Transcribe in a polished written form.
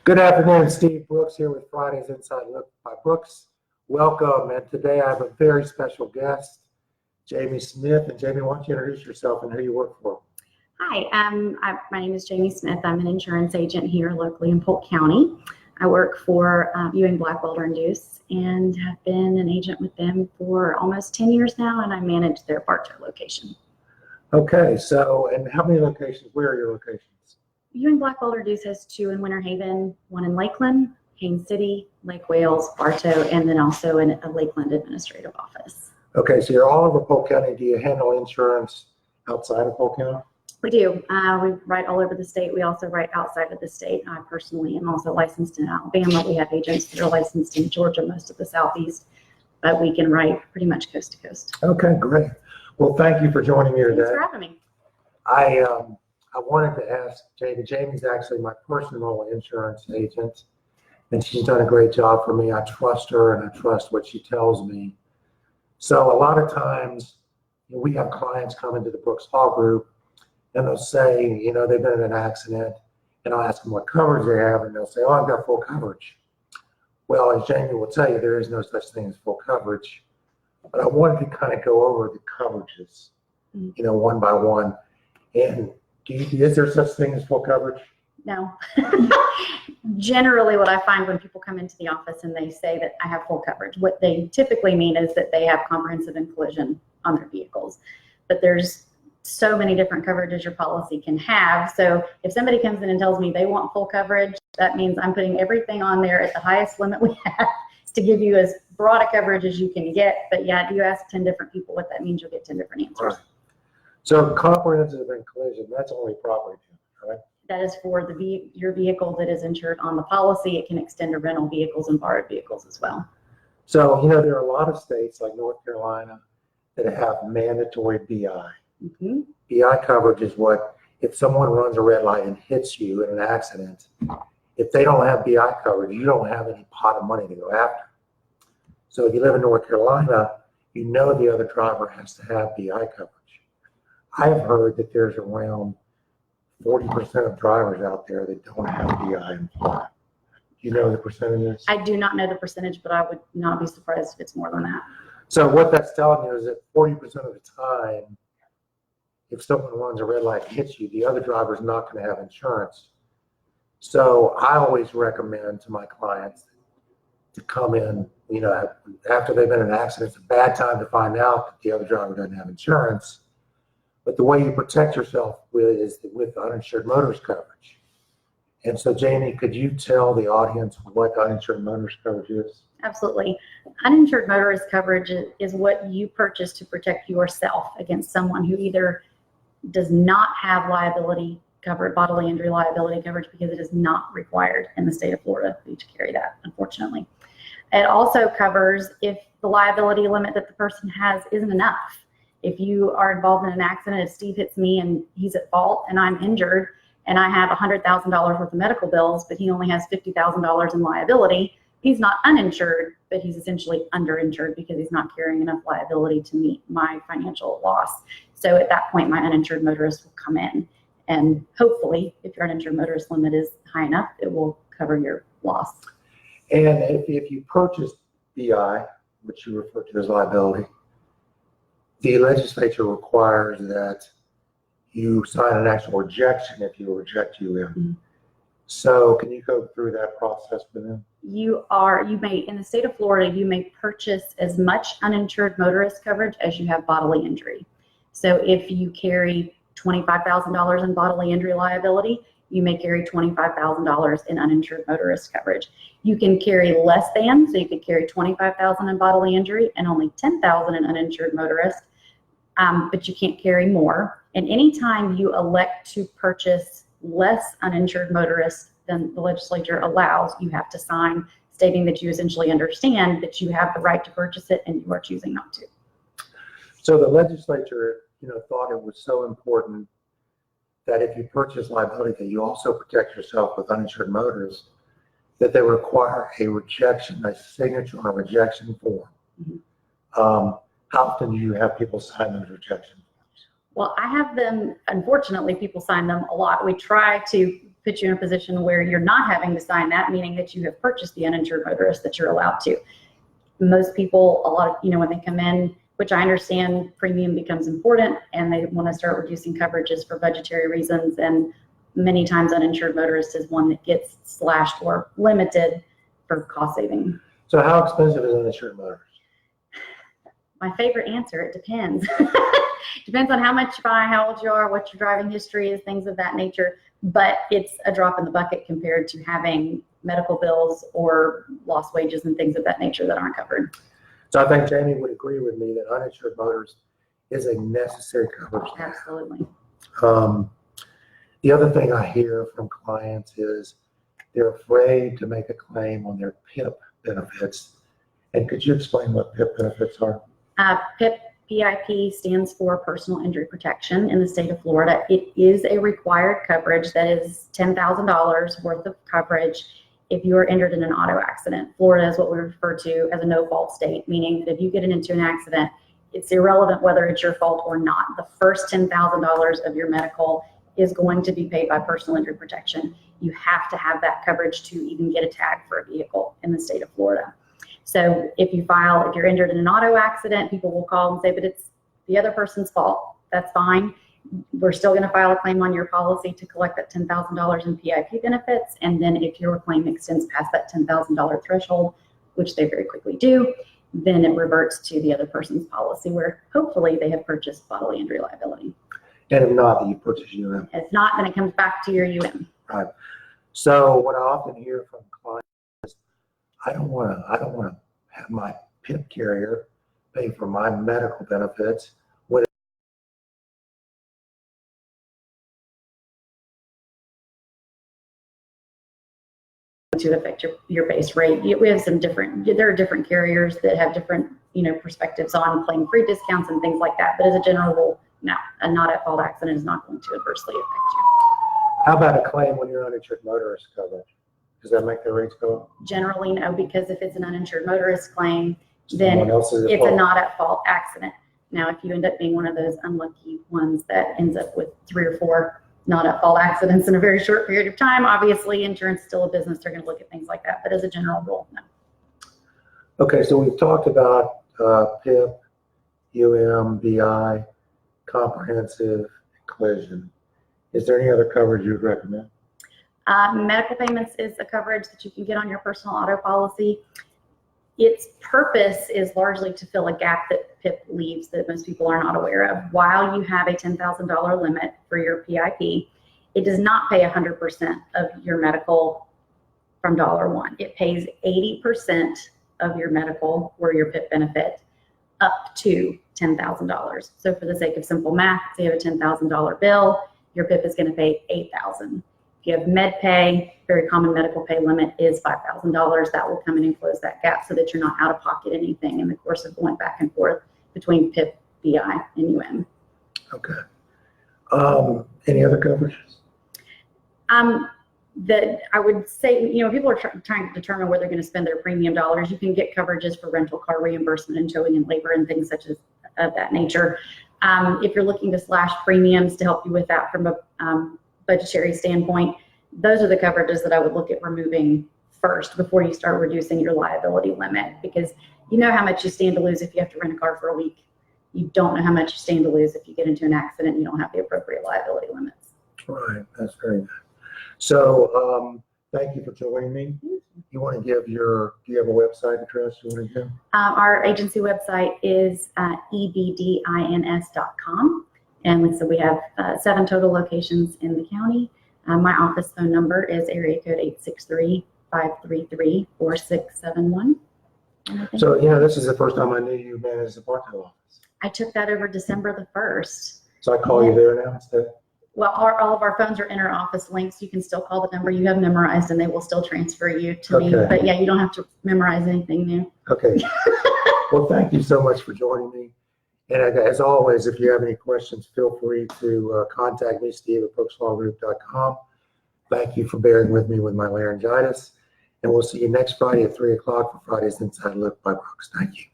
Good afternoon, Steve Brooks here with Friday's Inside Look by Brooks. Welcome, and today I have a very special guest, Jamie Smith. And Jamie, why don't you introduce yourself and who you work for? Hi, my name is Jamie Smith. I'm an insurance agent here locally in Polk County. I work for Ewing, Blackwelder Duce and have been an agent with them for almost 10 years now, and I manage their Bartow location. Okay, so, and how many locations? Where are your locations? Ewing, Blackwelder Duce has two in Winter Haven, one in Lakeland, Haines City, Lake Wales, Bartow, and then also in a Lakeland administrative office. Okay, so you're all over Polk County. Do you handle insurance outside of Polk County? We do. We write all over the state. We also write outside of the state. I personally am also licensed in Alabama. We have agents that are licensed in Georgia, most of the Southeast, but we can write pretty much coast to coast. Okay, great. Well, thank you for joining me today. Thanks for having me. I wanted to ask Jamie. Jamie's actually my personal insurance agent, and she's done a great job for me. I trust her and I trust what she tells me. So a lot of times we have clients come into the BrooksLawGroup and they'll say, you know, they've been in an accident, and I'll ask them what coverage they have, and they'll say, oh, I've got full coverage. Well, as Jamie will tell you, there is no such thing as full coverage. But I wanted to kind of go over the coverages, you know, one by one. And is there such thing as full coverage? No. Generally, what I find when people come into the office and they say that I have full coverage, what they typically mean is that they have comprehensive and collision on their vehicles. But there's so many different coverages your policy can have. So if somebody comes in and tells me they want full coverage, that means I'm putting everything on there at the highest limit we have to give you as broad a coverage as you can get. But yeah, you ask 10 different people what that means, you'll get 10 different answers. Right. So comprehensive and collision, that's only property damage, right? That is for your vehicle that is insured on the policy. It can extend to rental vehicles and borrowed vehicles as well. So, you know, there are a lot of states like North Carolina that have mandatory BI. Mm-hmm. BI coverage is what, if someone runs a red light and hits you in an accident, if they don't have BI coverage, you don't have any pot of money to go after. So if you live in North Carolina, you know the other driver has to have BI coverage. I have heard that there's around 40% of drivers out there that don't have BI in Florida. Do you know the percentages? I do not know the percentage, but I would not be surprised if it's more than that. So what that's telling you is that 40% of the time, if someone runs a red light and hits you, the other driver's not going to have insurance. So I always recommend to my clients to come in, you know, after they've been in an accident. It's a bad time to find out that the other driver doesn't have insurance. But the way you protect yourself is with uninsured motorist coverage. And so, Jamie, could you tell the audience what uninsured motorist coverage is? Absolutely. Uninsured motorist coverage is what you purchase to protect yourself against someone who either does not have liability covered, bodily injury liability coverage, because it is not required in the state of Florida for you to carry that, unfortunately. It also covers if the liability limit that the person has isn't enough. If you are involved in an accident, if Steve hits me and he's at fault and I'm injured and I have $100,000 worth of medical bills, but he only has $50,000 in liability, he's not uninsured, but he's essentially underinsured because he's not carrying enough liability to meet my financial loss. So at that point, my uninsured motorist will come in. And hopefully, if your uninsured motorist limit is high enough, it will cover your loss. And if you purchase BI, which you refer to as liability, the legislature requires that you sign an actual rejection if you reject UM. Mm-hmm. So can you go through that process with them? You may, in the state of Florida, you may purchase as much uninsured motorist coverage as you have bodily injury. So if you carry $25,000 in bodily injury liability, you may carry $25,000 in uninsured motorist coverage. You can carry less than, so you could carry $25,000 in bodily injury and only $10,000 in uninsured motorist, but you can't carry more. And anytime you elect to purchase less uninsured motorist than the legislature allows, you have to sign stating that you essentially understand that you have the right to purchase it and you are choosing not to. So the legislature, you know, thought it was so important that if you purchase liability, that you also protect yourself with uninsured motorists, that they require a rejection, a signature on a rejection form. Mm-hmm. How often do you have people sign those rejection forms? Well, I have them, unfortunately, people sign them a lot. We try to put you in a position where you're not having to sign that, meaning that you have purchased the uninsured motorist that you're allowed to. Most people, a lot of, when they come in, which I understand premium becomes important and they want to start reducing coverages for budgetary reasons. And many times uninsured motorist is one that gets slashed or limited for cost saving. So how expensive is uninsured motorist? My favorite answer, it depends. Depends on how much you buy, how old you are, what your driving history is, things of that nature. But it's a drop in the bucket compared to having medical bills or lost wages and things of that nature that aren't covered. So I think Jamie would agree with me that uninsured motorist is a necessary coverage. Absolutely. The other thing I hear from clients is they're afraid to make a claim on their PIP benefits. And could you explain what PIP benefits are? PIP stands for Personal Injury Protection in the state of Florida. It is a required coverage that is $10,000 worth of coverage if you are injured in an auto accident. Florida is what we refer to as a no-fault state, meaning that if you get into an accident, it's irrelevant whether it's your fault or not. The first $10,000 of your medical is going to be paid by Personal Injury Protection. You have to have that coverage to even get a tag for a vehicle in the state of Florida. So if you're injured in an auto accident, people will call and say, but it's the other person's fault. That's fine. We're still going to file a claim on your policy to collect that $10,000 in PIP benefits. And then if your claim extends past that $10,000 threshold, which they very quickly do, then it reverts to the other person's policy where hopefully they have purchased bodily injury liability. And if not, then you purchase UM. If not, then it comes back to your UM. Right. So what I often hear from clients is, I don't want to have my PIP carrier pay for my medical benefits when to affect your base rate. We have there are different carriers that have different, perspectives on claim-free discounts and things like that. But as a general rule, no, a not at fault accident is not going to adversely affect you. how about a claim when you're uninsured motorist coverage? Does that make the rates go up? Generally, no, because if it's an uninsured motorist claim, then Someone else is at it's fault. a not at fault accident. Now, if you end up being one of those unlucky ones that ends up with 3 or 4 not at fault accidents in a very short period of time, obviously insurance is still a business. They're going to look at things like that. But as a general rule, no. Okay, so we've talked about PIP, UM, BI, comprehensive, collision. Is there any other coverage you would recommend? Medical payments is a coverage that you can get on your personal auto policy. Its purpose is largely to fill a gap that PIP leaves that most people are not aware of. While you have a $10,000 limit for your PIP, it does not pay 100% of your medical from $1. It pays 80% of your medical or your PIP benefit up to $10,000. So for the sake of simple math, if you have a $10,000 bill, your PIP is going to pay $8,000. If you have med pay, very common medical pay limit is $5,000. That will come in and close that gap so that you're not out of pocket anything in the course of going back and forth between PIP, BI, and UM. Okay. Any other coverages? That I would say, people are trying to determine where they're going to spend their premium dollars. You can get coverages for rental car reimbursement and towing and labor and things such as of that nature. If you're looking to slash premiums to help you with that from a budgetary standpoint, those are the coverages that I would look at removing first before you start reducing your liability limit, because you know how much you stand to lose if you have to rent a car for a week. You don't know how much you stand to lose if you get into an accident and you don't have the appropriate liability limits. Right, that's very good. So thank you for joining me. You want to give do you have a website address you want to give? Our agency website is ebdins.com. And so we have 7 total locations in the county. My office phone number is area code 863-533-4671. So, this is the first time I knew you managed the part-time office. I took that over December the 1st. So I call you there now instead? Well, all of our phones are inter-office links. You can still call the number you have memorized and they will still transfer you to me. But yeah, you don't have to memorize anything new. Okay. Well, thank you so much for joining me. And as always, if you have any questions, feel free to contact me, Steve at BrooksLawGroup.com. Thank you for bearing with me with my laryngitis. And we'll see you next Friday at 3 o'clock for Friday's Inside Look by Brooks. Thank you.